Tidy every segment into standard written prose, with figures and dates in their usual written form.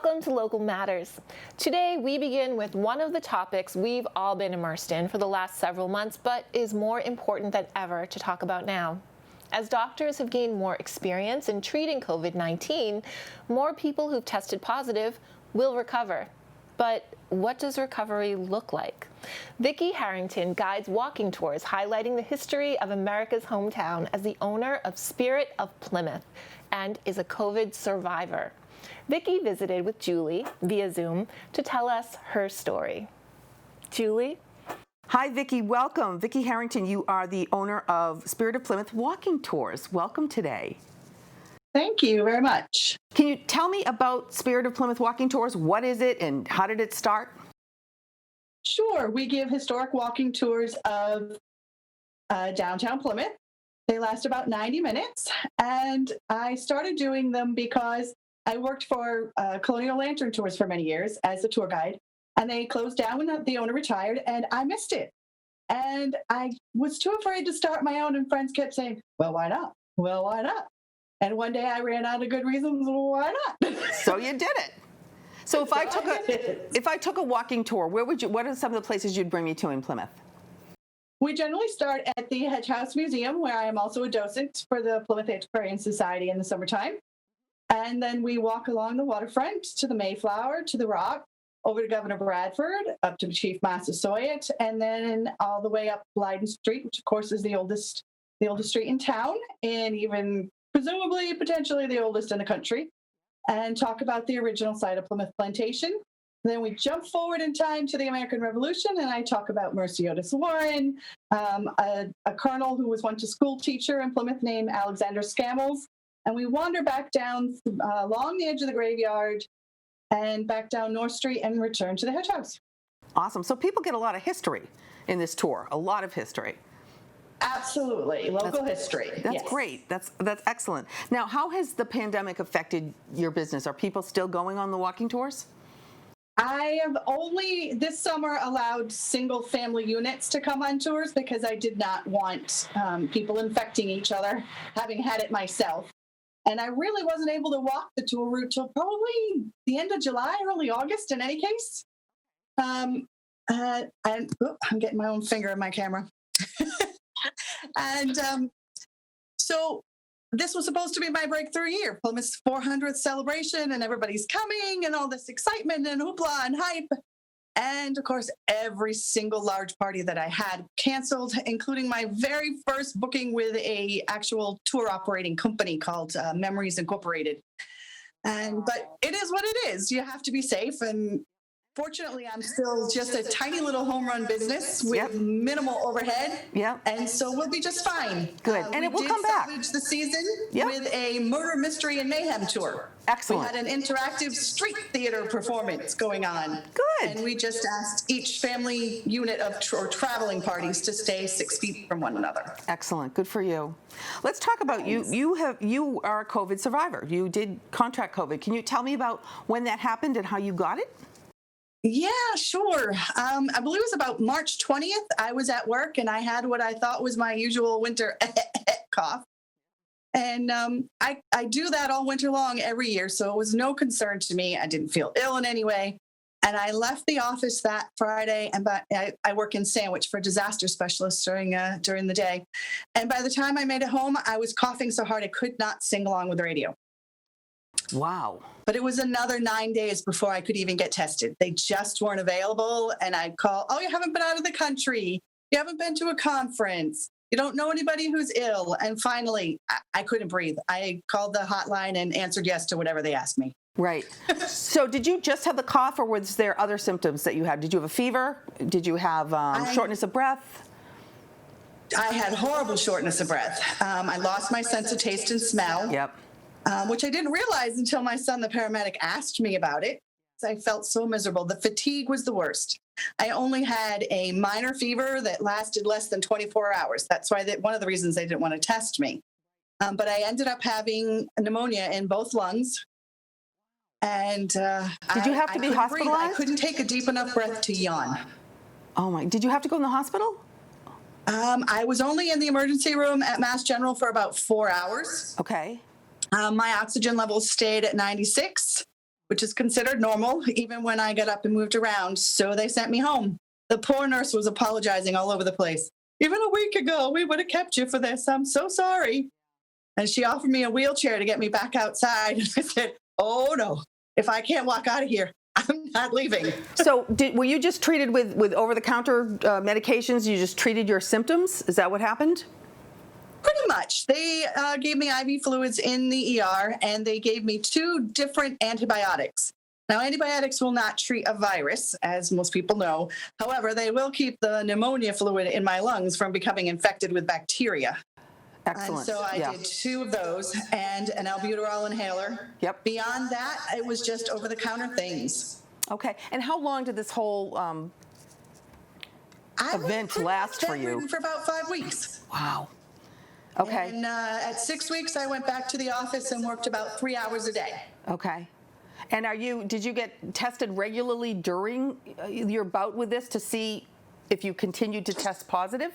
Welcome to Local Matters. Today we begin with one of the topics we've all been immersed in for the last several months, but is more important than ever to talk about now. As doctors have gained more experience in treating COVID-19, more people who've tested positive will recover. But what does recovery look like? Vicki Harrington guides walking tours highlighting the history of America's hometown as the owner of Spirit of Plymouth and is a COVID survivor. Vicki visited with Julie via Zoom to tell us her story. Julie? Hi, Vicki. Welcome. Vicki Harrington, you are the owner of Spirit of Plymouth Walking Tours. Welcome today. Thank you very much. Can you tell me about Spirit of Plymouth Walking Tours? What is it and how did it start? Sure. We give historic walking tours of downtown Plymouth. They last about 90 minutes. And I started doing them because I worked for Colonial Lantern Tours for many years as a tour guide. And they closed down when the owner retired, and I missed it. And I was too afraid to start my own, and friends kept saying, well, why not? Well, why not? And one day I ran out of good reasons, why not? So you did it. So if I took a walking tour, what are some of the places you'd bring me to in Plymouth? We generally start at the Hedge House Museum, where I am also a docent for the Plymouth Antiquarian Society in the summertime. And then we walk along the waterfront to the Mayflower, to the Rock, over to Governor Bradford, up to Chief Massasoit, and then all the way up Blyden Street, which of course is the oldest street in town, and even presumably, potentially the oldest in the country, and talk about the original site of Plymouth Plantation. Then we jump forward in time to the American Revolution, and I talk about Mercy Otis Warren, a colonel who was once a school teacher in Plymouth named Alexander Scammels. And we wander back down along the edge of the graveyard and back down North Street and return to the Hedge House. Awesome. So people get a lot of history in this tour, a lot of history. Absolutely. Local history. That's yes. Great. That's excellent. Now, how has the pandemic affected your business? Are people still going on the walking tours? I have only this summer allowed single family units to come on tours because I did not want people infecting each other, having had it myself. And I really wasn't able to walk the tour route till probably the end of July, early August in any case. I'm getting my own finger in my camera. And so this was supposed to be my breakthrough year, Plymouth's 400th celebration, and everybody's coming and all this excitement and hoopla and hype. And of course, every single large party that I had canceled, including my very first booking with a actual tour operating company called Memories Incorporated. But it is what it is. You have to be safe. And fortunately, I'm still just a tiny little home run business with minimal overhead. Yep. And so we'll be just fine. Good. And it will come back. We did salvage the season with a murder, mystery, and mayhem tour. Excellent. We had an interactive street theater performance going on. Good. And we just asked each family unit of or traveling parties to stay 6 feet from one another. Excellent. Good for you. Let's talk about you. You are a COVID survivor. You did contract COVID. Can you tell me about when that happened and how you got it? Yeah, sure. I believe it was about March 20th. I was at work and I had what I thought was my usual winter cough. And I do that all winter long every year, so it was no concern to me. I didn't feel ill in any way. And I left the office that Friday, and I work in Sandwich for disaster specialists during the day. And by the time I made it home, I was coughing so hard I could not sing along with the radio. Wow. But it was another 9 days before I could even get tested. They just weren't available. And I'd call, oh, you haven't been out of the country. You haven't been to a conference. You don't know anybody who's ill. And finally, I couldn't breathe. I called the hotline and answered yes to whatever they asked me. Right. So did you just have the cough, or was there other symptoms that you had? Did you have a fever? Did you have shortness of breath? I had horrible shortness of breath. I lost my sense of taste and smell. Yep. Which I didn't realize until my son, the paramedic, asked me about it. I felt so miserable. The fatigue was the worst. I only had a minor fever that lasted less than 24 hours. That's why one of the reasons they didn't want to test me. But I ended up having pneumonia in both lungs. And did you have to be hospitalized? I couldn't take a deep enough breath to yawn. Oh my! Did you have to go in the hospital? I was only in the emergency room at Mass General for about 4 hours. Okay. My oxygen levels stayed at 96. which is considered normal even when I got up and moved around. So they sent me home. The poor nurse was apologizing all over the place. Even a week ago, we would have kept you for this. I'm so sorry. And she offered me a wheelchair to get me back outside. And I said, oh no, if I can't walk out of here, I'm not leaving. So were you just treated with over-the-counter medications? You just treated your symptoms? Is that what happened? Pretty much. They gave me IV fluids in the ER, and they gave me 2 different antibiotics. Now, antibiotics will not treat a virus, as most people know. However, they will keep the pneumonia fluid in my lungs from becoming infected with bacteria. Excellent. And so I did 2 of those and an albuterol inhaler. Yep. Beyond that, it was just over-the-counter things. Okay. And how long did this whole event last for you? For about 5 weeks. Wow. Okay. And at 6 weeks, I went back to the office and worked about 3 hours a day. Okay. And did you get tested regularly during your bout with this to see if you continued to test positive?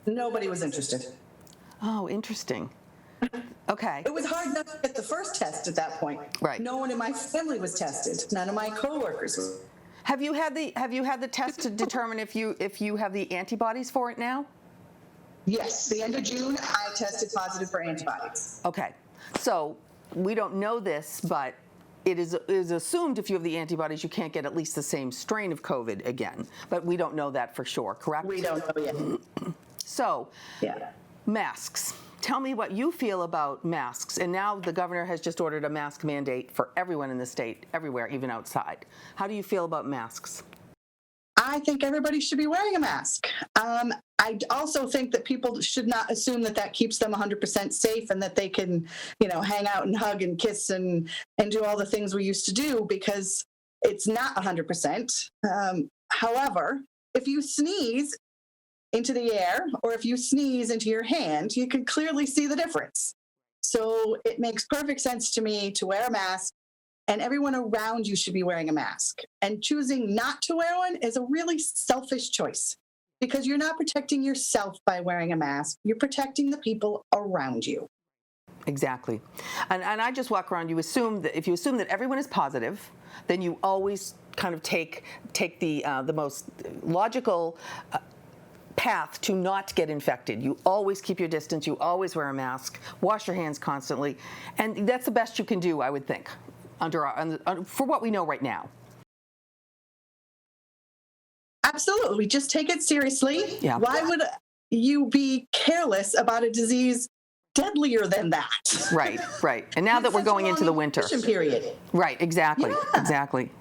Nobody was interested. Oh, interesting. Okay. It was hard enough to get the first test at that point. Right. No one in my family was tested. None of my coworkers were. Have you had the test to determine if you have the antibodies for it now? Yes. The end of June, I tested positive for antibodies. Okay. So we don't know this, but it is assumed if you have the antibodies, you can't get at least the same strain of COVID again. But we don't know that for sure, correct? We don't know yet. So, Yeah. masks. Tell me what you feel about masks. And now the governor has just ordered a mask mandate for everyone in the state, everywhere, even outside. How do you feel about masks? I think everybody should be wearing a mask. I also think that people should not assume that that keeps them 100% safe and that they can, hang out and hug and kiss and do all the things we used to do, because it's not 100%. However, if you sneeze into the air or if you sneeze into your hand, you can clearly see the difference. So it makes perfect sense to me to wear a mask, and everyone around you should be wearing a mask. And choosing not to wear one is a really selfish choice, because you're not protecting yourself by wearing a mask. You're protecting the people around you. Exactly. And I just walk around, if you assume that everyone is positive, then you always kind of take the most logical path to not get infected. You always keep your distance, you always wear a mask, wash your hands constantly, and that's the best you can do, I would think, for what we know right now. Absolutely. Just take it seriously. Yeah. Why would you be careless about a disease deadlier than that? Right. And now that we're going into the winter. Period. Right, exactly. Yeah. Exactly.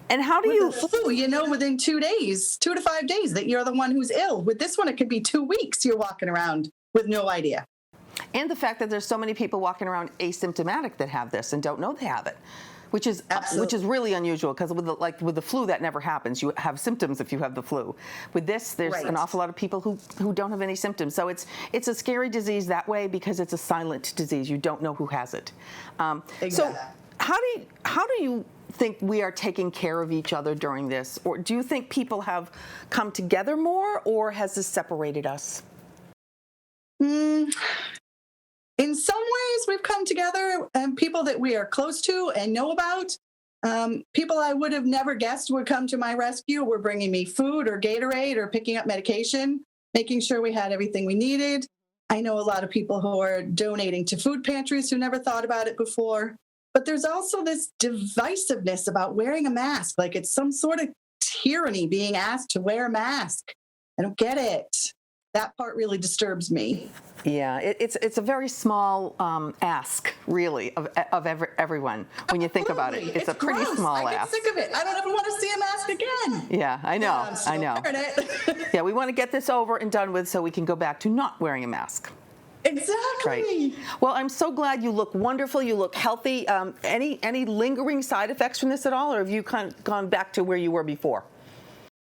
And how do you... With the flu, within 2 days, 2 to 5 days, that you're the one who's ill. With this one, it could be 2 weeks you're walking around with no idea. And the fact that there's so many people walking around asymptomatic that have this and don't know they have it, which is really unusual, because with the flu that never happens. You have symptoms if you have the flu. With this, there's an awful lot of people who don't have any symptoms. So it's a scary disease that way, because it's a silent disease. You don't know who has it. Exactly. So how do you think we are taking care of each other during this? Or do you think people have come together more, or has this separated us? In some ways, we've come together, and people that we are close to and know about, people I would have never guessed would come to my rescue, were bringing me food or Gatorade or picking up medication, making sure we had everything we needed. I know a lot of people who are donating to food pantries who never thought about it before. But there's also this divisiveness about wearing a mask, like it's some sort of tyranny being asked to wear a mask. I don't get it. That part really disturbs me. Yeah, it's a very small ask, really, of everyone. When you think about it, it's a pretty gross. small I ask. get sick of it. I don't ever want to see a mask again. Yeah, I know. I'm still I know. wearing it. Yeah, we want to get this over and done with so we can go back to not wearing a mask. Exactly. Right. Well, I'm so glad you look wonderful. You look healthy. Any lingering side effects from this at all, or have you kind of gone back to where you were before?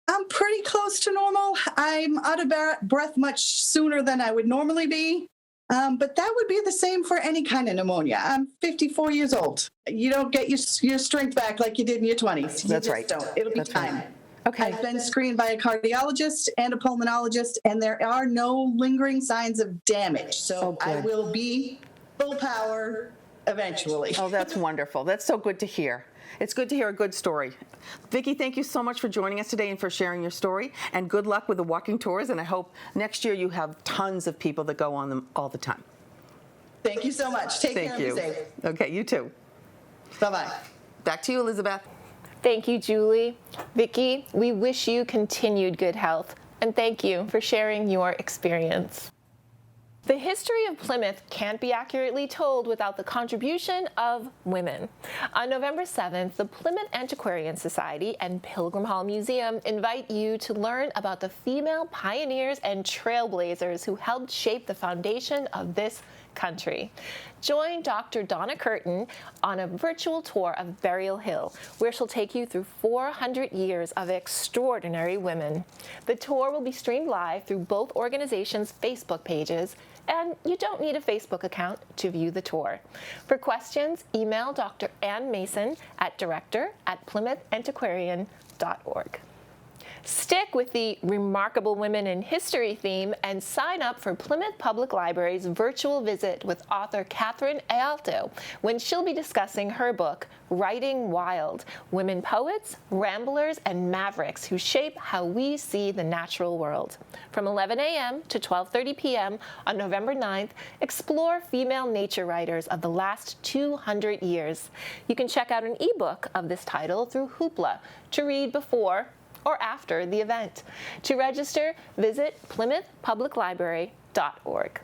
I'm pretty close to normal. I'm out of breath much sooner than I would normally be. But that would be the same for any kind of pneumonia. I'm 54 years old. You don't get your strength back like you did in your 20s. That's right. Don't. It'll be time. Right. Okay. I've been screened by a cardiologist and a pulmonologist, and there are no lingering signs of damage. So I will be full power eventually. Oh, that's wonderful. That's so good to hear. It's good to hear a good story. Vicki, thank you so much for joining us today and for sharing your story. And good luck with the walking tours. And I hope next year you have tons of people that go on them all the time. Thank you so much. Take care and be safe. Okay, you too. Bye-bye. Back to you, Elizabeth. Thank you, Julie. Vicki, we wish you continued good health, and thank you for sharing your experience. The history of Plymouth can't be accurately told without the contribution of women. On November 7th, the Plymouth Antiquarian Society and Pilgrim Hall Museum invite you to learn about the female pioneers and trailblazers who helped shape the foundation of this country. Join Dr. Donna Curtin on a virtual tour of Burial Hill, where she'll take you through 400 years of extraordinary women. The tour will be streamed live through both organizations' Facebook pages, and you don't need a Facebook account to view the tour. For questions, email Dr. Ann Mason at director@PlymouthAntiquarian.org. Stick with the Remarkable Women in History theme and sign up for Plymouth Public Library's virtual visit with author Catherine Aalto when she'll be discussing her book, Writing Wild: Women Poets, Ramblers, and Mavericks Who Shape How We See the Natural World. From 11 a.m. to 12:30 p.m. on November 9th, explore female nature writers of the last 200 years. You can check out an ebook of this title through Hoopla to read before or after the event. To register, visit PlymouthPublicLibrary.org.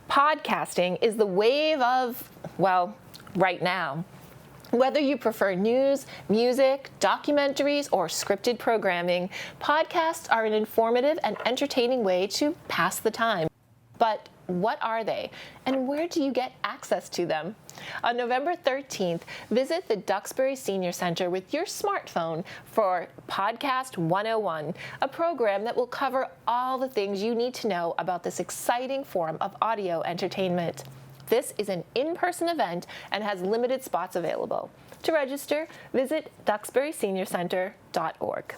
Podcasting is the wave of, well, right now. Whether you prefer news, music, documentaries, or scripted programming, podcasts are an informative and entertaining way to pass the time. But what are they, and where do you get access to them? On November 13th, visit the Duxbury Senior Center with your smartphone for Podcast 101, a program that will cover all the things you need to know about this exciting form of audio entertainment. This is an in-person event and has limited spots available. To register, visit duxburyseniorcenter.org.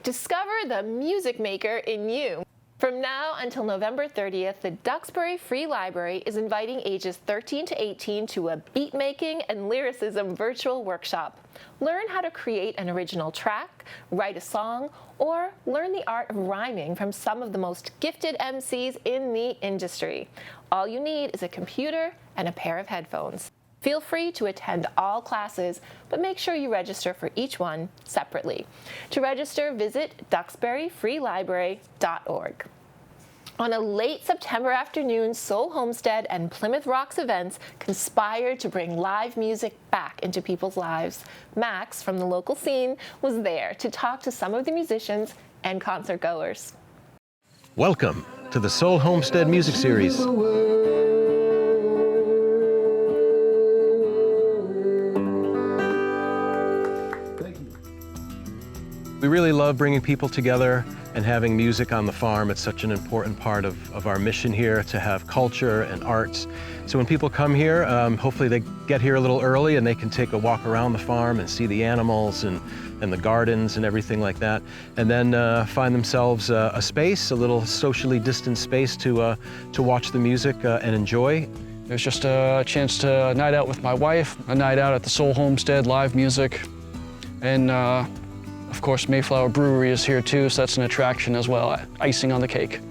Discover the music maker in you. From now until November 30th, the Duxbury Free Library is inviting ages 13 to 18 to a beat-making and lyricism virtual workshop. Learn how to create an original track, write a song, or learn the art of rhyming from some of the most gifted MCs in the industry. All you need is a computer and a pair of headphones. Feel free to attend all classes, but make sure you register for each one separately. To register, visit duxburyfreelibrary.org. On a late September afternoon, Soule Homestead and Plymouth Rocks events conspired to bring live music back into people's lives. Max, from the local scene, was there to talk to some of the musicians and concertgoers. Welcome to the Soule Homestead Music Series. We really love bringing people together and having music on the farm. It's such an important part of our mission here to have culture and arts. So when people come here, hopefully they get here a little early and they can take a walk around the farm and see the animals and the gardens and everything like that. And then find themselves a space, a little socially distant space to watch the music and enjoy. It was just a chance to night out with my wife, a night out at the Soule Homestead, live music, and of course, Mayflower Brewery is here too, so that's an attraction as well, icing on the cake.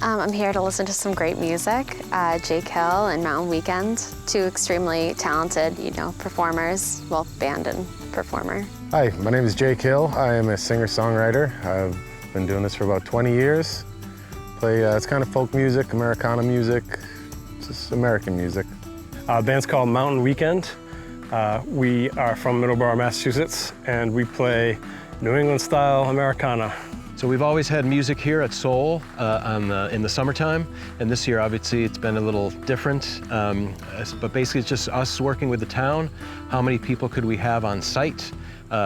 I'm here to listen to some great music. Jake Hill and Mountain Weekend, two extremely talented, performers, well, band and performer. Hi, my name is Jake Hill. I am a singer-songwriter. I've been doing this for about 20 years. It's kind of folk music, Americana music, just American music. Band's called Mountain Weekend. We are from Middleborough, Massachusetts, and we play New England-style Americana. So we've always had music here at Soule in the summertime, and this year obviously it's been a little different, but basically it's just us working with the town. How many people could we have on site?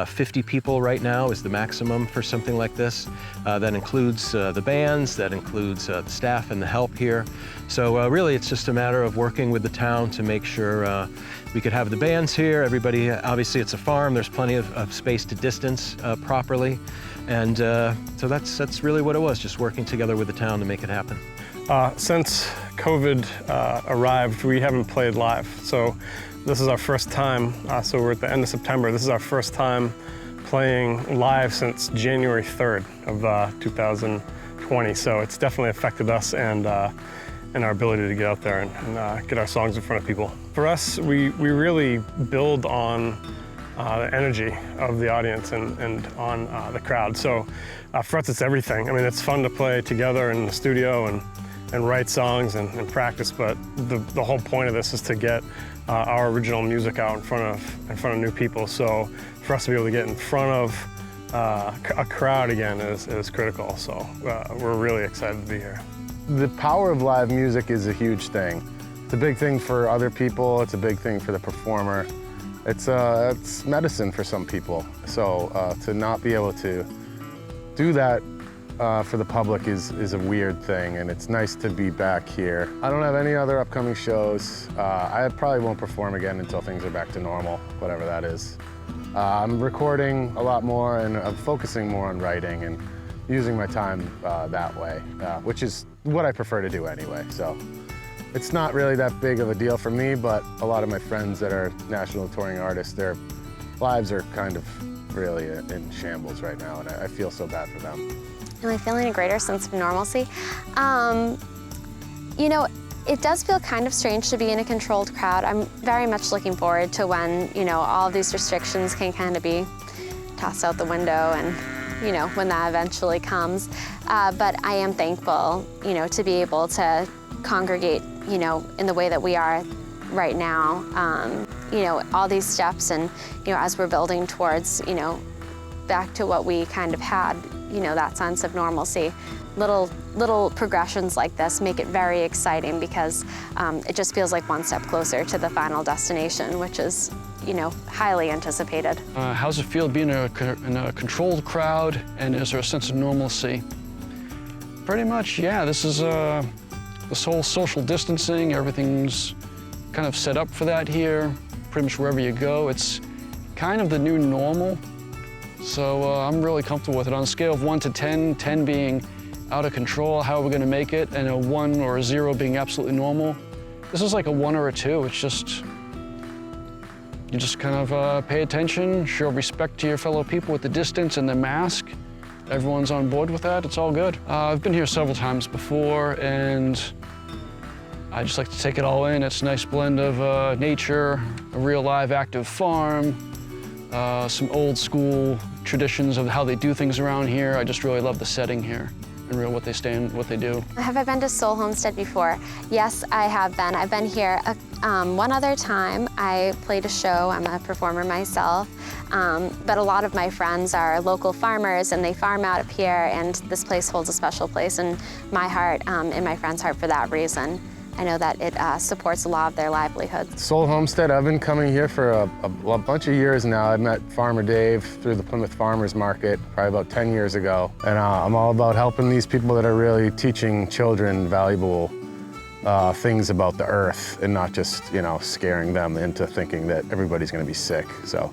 50 people right now is the maximum for something like this. That includes the bands, that includes the staff and the help here. So really it's just a matter of working with the town to make sure we could have the bands here. Everybody, obviously it's a farm, there's plenty of space to distance properly. And so that's really what it was, just working together with the town to make it happen. Since COVID arrived, we haven't played live. So this is our first time, so we're at the end of September. This is our first time playing live since January 3rd of 2020. So it's definitely affected us and our ability to get out there and get our songs in front of people. For us, we really build on the energy of the audience and on the crowd. So for us, it's everything. I mean, it's fun to play together in the studio and write songs and practice, but the whole point of this is to get our original music out in front of new people. So for us to be able to get in front of a crowd again is critical. So we're really excited to be here. The power of live music is a huge thing. It's a big thing for other people. It's a big thing for the performer. It's medicine for some people. So to not be able to do that for the public is a weird thing, and it's nice to be back here. I don't have any other upcoming shows. I probably won't perform again until things are back to normal, whatever that is. I'm recording a lot more, and I'm focusing more on writing and using my time that way, which is what I prefer to do anyway. So it's not really that big of a deal for me, but a lot of my friends that are national touring artists, their lives are kind of really in shambles right now, and I feel so bad for them. Am I feeling a greater sense of normalcy? You know, it does feel kind of strange to be in a controlled crowd. I'm very much looking forward to when, you know, all of these restrictions can kind of be tossed out the window and, you know, when that eventually comes. But I am thankful, you know, to be able to congregate, you know, in the way that we are right now. You know, all these steps and, you know, as we're building towards, you know, back to what we kind of had, you know, that sense of normalcy. Little progressions like this make it very exciting because it just feels like one step closer to the final destination, which is, you know, highly anticipated. How's it feel being in a controlled crowd, and is there a sense of normalcy? Pretty much, yeah. This is this whole social distancing, everything's kind of set up for that here. Pretty much wherever you go, it's kind of the new normal. So I'm really comfortable with it. On a scale of 1 to 10, 10 being out of control, how are we going to make it, and a 1 or a 0 being absolutely normal. This is like a 1 or a 2. It's just, you just kind of pay attention, show respect to your fellow people with the distance and the mask. Everyone's on board with that. It's all good. I've been here several times before, and I just like to take it all in. It's a nice blend of nature, a real live active farm, some old school traditions of how they do things around here. I just really love the setting here and really what they do. Have I been to Soule Homestead before? Yes, I have been. I've been here one other time. I played a show. I'm a performer myself. But a lot of my friends are local farmers and they farm out up here, and this place holds a special place in my heart and my friends' heart for that reason. I know that it supports a lot of their livelihoods. Soule Homestead, I've been coming here for a bunch of years now. I met Farmer Dave through the Plymouth Farmers Market probably about 10 years ago. And I'm all about helping these people that are really teaching children valuable things about the earth and not just, you know, scaring them into thinking that everybody's gonna be sick. So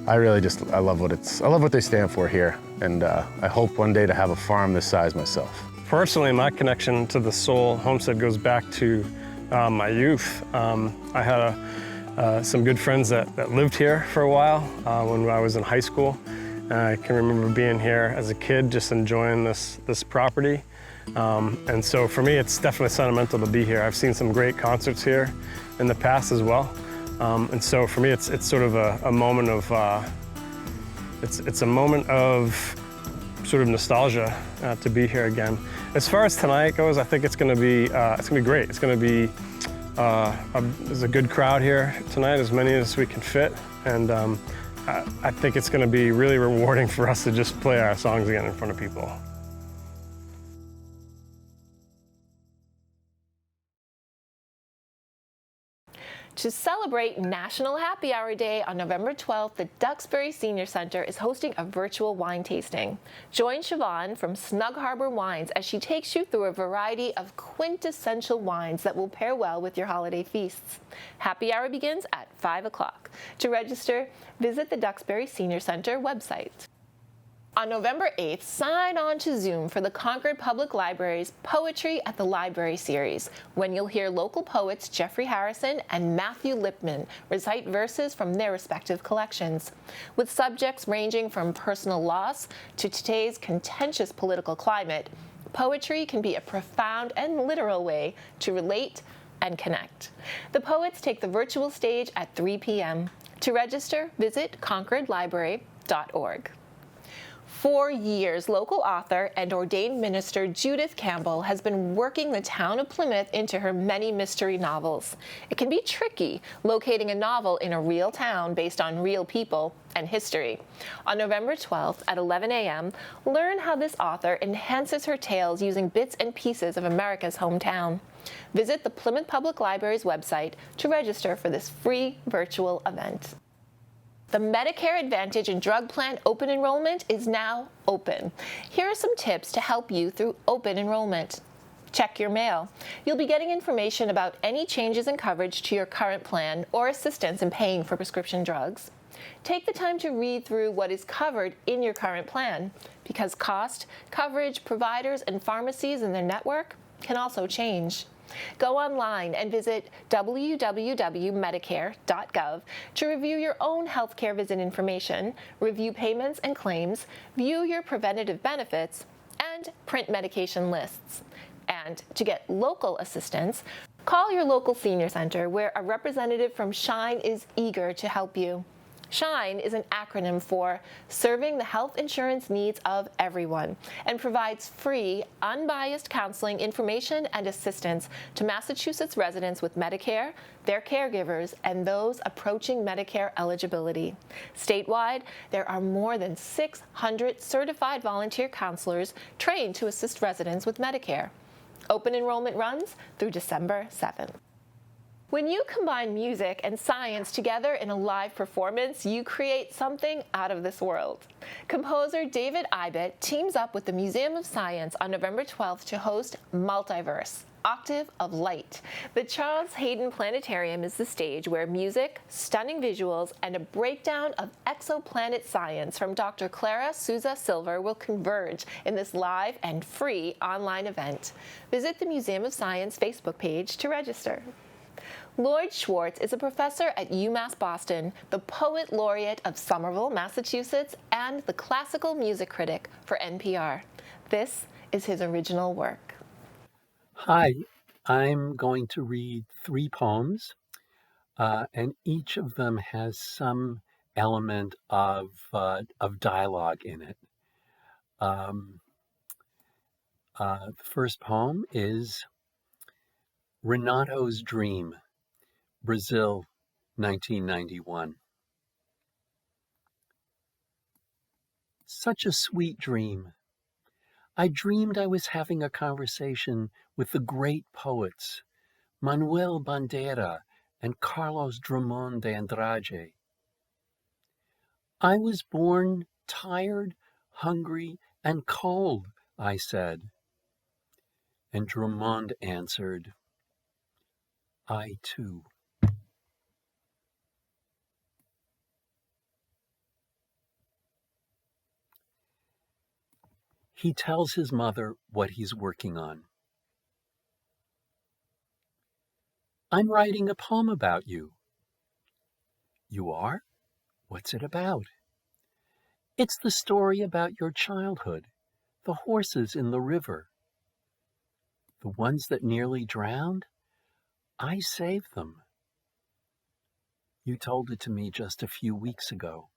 I really I love what they stand for here. And I hope one day to have a farm this size myself. Personally, my connection to the Soule Homestead goes back to my youth. I had some good friends that lived here for a while when I was in high school. I can remember being here as a kid, just enjoying this property. And so for me, it's definitely sentimental to be here. I've seen some great concerts here in the past as well. And so for me, it's sort of a moment of, it's a moment of sort of nostalgia to be here again. As far as tonight goes, I think it's gonna be great. It's gonna be, there's a good crowd here tonight, as many as we can fit. And I think it's gonna be really rewarding for us to just play our songs again in front of people. To celebrate National Happy Hour Day on November 12th, the Duxbury Senior Center is hosting a virtual wine tasting. Join Siobhan from Snug Harbor Wines as she takes you through a variety of quintessential wines that will pair well with your holiday feasts. Happy Hour begins at 5 o'clock. To register, visit the Duxbury Senior Center website. On November 8th, sign on to Zoom for the Concord Public Library's Poetry at the Library series, when you'll hear local poets Jeffrey Harrison and Matthew Lipman recite verses from their respective collections. With subjects ranging from personal loss to today's contentious political climate, poetry can be a profound and literal way to relate and connect. The poets take the virtual stage at 3 p.m. To register, visit concordlibrary.org. For years, local author and ordained minister Judith Campbell has been working the town of Plymouth into her many mystery novels. It can be tricky locating a novel in a real town based on real people and history. On November 12th at 11 a.m., learn how this author enhances her tales using bits and pieces of America's hometown. Visit the Plymouth Public Library's website to register for this free virtual event. The Medicare Advantage and Drug Plan open enrollment is now open. Here are some tips to help you through open enrollment. Check your mail. You'll be getting information about any changes in coverage to your current plan or assistance in paying for prescription drugs. Take the time to read through what is covered in your current plan, because cost, coverage, providers, and pharmacies in their network can also change. Go online and visit www.medicare.gov to review your own healthcare visit information, review payments and claims, view your preventative benefits, and print medication lists. And to get local assistance, call your local senior center where a representative from SHINE is eager to help you. SHINE is an acronym for Serving the Health Insurance Needs of Everyone, and provides free, unbiased counseling, information, and assistance to Massachusetts residents with Medicare, their caregivers, and those approaching Medicare eligibility. Statewide, there are more than 600 certified volunteer counselors trained to assist residents with Medicare. Open enrollment runs through December 7th. When you combine music and science together in a live performance, you create something out of this world. Composer David Ibett teams up with the Museum of Science on November 12th to host Multiverse, Octave of Light. The Charles Hayden Planetarium is the stage where music, stunning visuals, and a breakdown of exoplanet science from Dr. Clara Souza Silver will converge in this live and free online event. Visit the Museum of Science Facebook page to register. Lloyd Schwartz is a professor at UMass Boston, the Poet Laureate of Somerville, Massachusetts, and the classical music critic for NPR. This is his original work. Hi, I'm going to read 3 poems, and each of them has some element of dialogue in it. The first poem is Renato's Dream, Brazil, 1991. Such a sweet dream. I dreamed I was having a conversation with the great poets, Manuel Bandeira and Carlos Drummond de Andrade. I was born tired, hungry, and cold, I said. And Drummond answered, I too. He tells his mother what he's working on. I'm writing a poem about you. You are? What's it about? It's the story about your childhood, the horses in the river. The ones that nearly drowned? I saved them. You told it to me just a few weeks ago.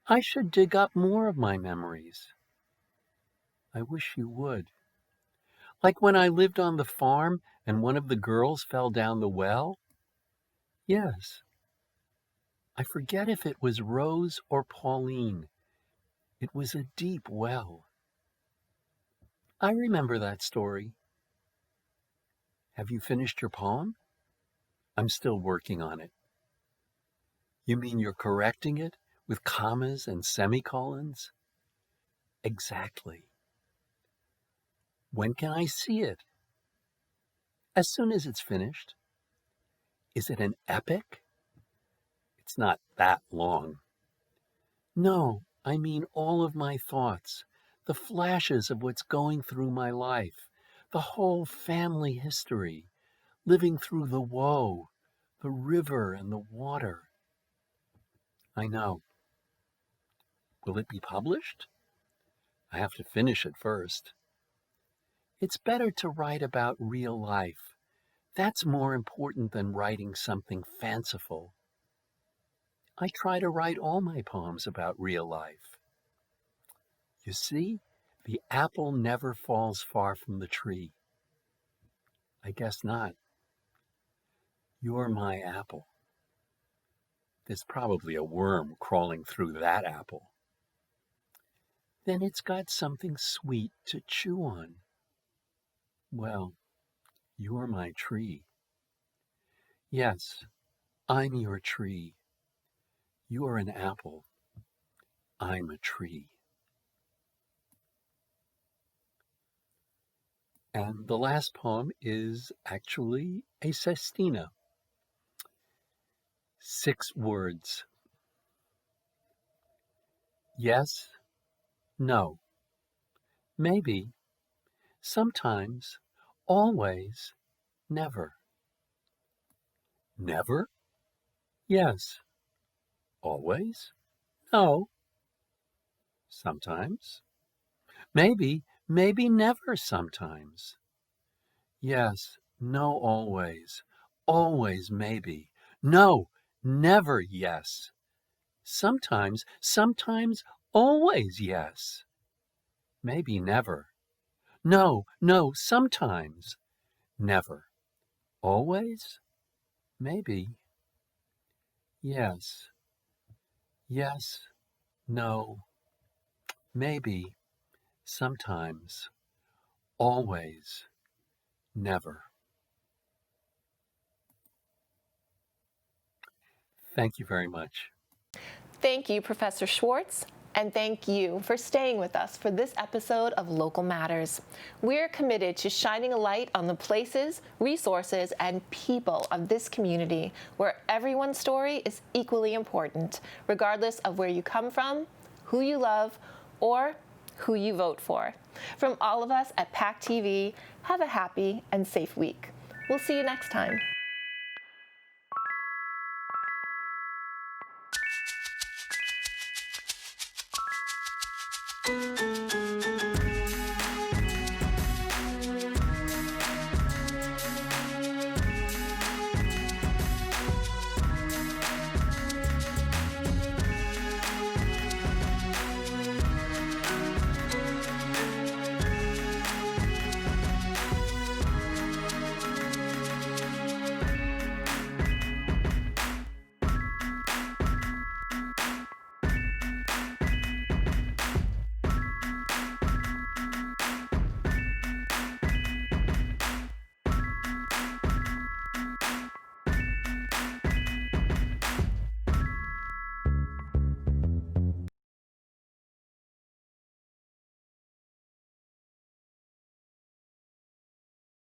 I should dig up more of my memories. I wish you would. Like when I lived on the farm and one of the girls fell down the well? Yes. I forget if it was Rose or Pauline. It was a deep well. I remember that story. Have you finished your poem? I'm still working on it. You mean you're correcting it with commas and semicolons? Exactly. When can I see it? As soon as it's finished. Is it an epic? It's not that long. No, I mean all of my thoughts, the flashes of what's going through my life, the whole family history, living through the woe, the river and the water. I know. Will it be published? I have to finish it first. It's better to write about real life. That's more important than writing something fanciful. I try to write all my poems about real life. You see, the apple never falls far from the tree. I guess not. You're my apple. There's probably a worm crawling through that apple. Then it's got something sweet to chew on. Well, you're my tree. Yes, I'm your tree. You're an apple. I'm a tree. And the last poem is actually a sestina. 6 words. Yes, no, maybe, sometimes, always, never. Never? Yes. Always? No. Sometimes. Maybe, maybe never sometimes. Yes, no, always. Always, maybe. No, never, yes. Sometimes, sometimes, always, yes. Maybe never. No, no, sometimes. Never. Always? Maybe. Yes. Yes. No. Maybe. Sometimes. Always. Never. Thank you very much. Thank you, Professor Schwartz, and thank you for staying with us for this episode of Local Matters. We're committed to shining a light on the places, resources, and people of this community where everyone's story is equally important, regardless of where you come from, who you love, or who you vote for. From all of us at PAC TV, have a happy and safe week. We'll see you next time.